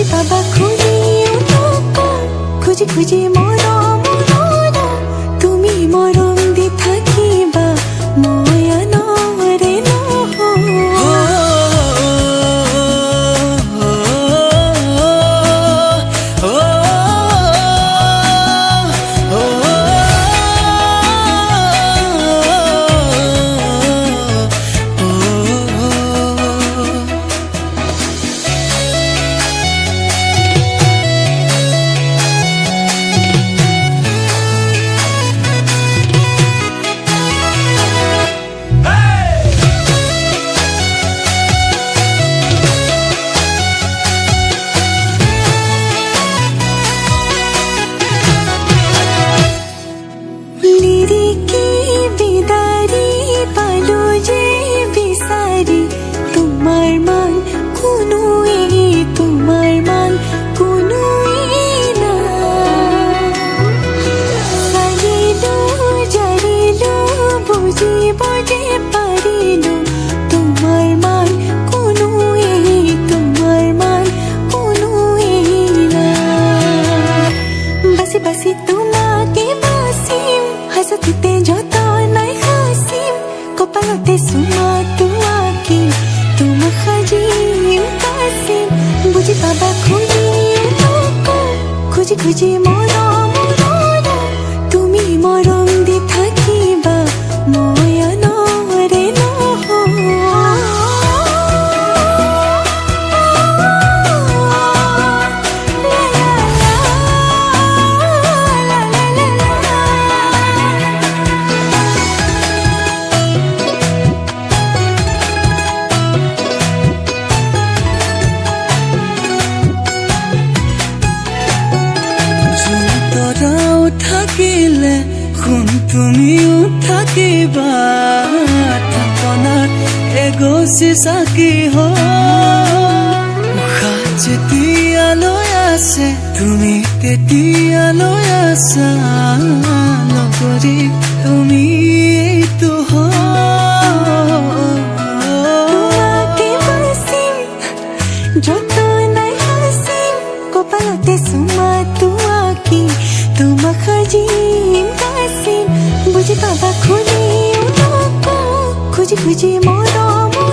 বুজি পাবা খুজি খুজি মৰম তুমি মৰম দি থাকিবা মই আনৰে বাসি তোমাকে বাসিম হাসতে যতনাই হাসিম কপালতে সুমাটো আঁকিম তোমাক সাজিম কাচিম বুজি পাবা খুজি খুজি মৰম তুমি মৰম দি থাকিবা মই আনৰে থাকিলে শুন তুমিও থাকিবা থাপনাত এগছি চাকি উশাহ যেতিয়ালৈ আছে তুমি তেতিয়ালৈ আছা নকৰি তুমি এইটো তোমাকে বাচিম যতনাই হাচিম কপালতে চুমাটো আঁকি তোমাক সাজিম কাচিম বুজি পাবা খুজি খুজি মৰম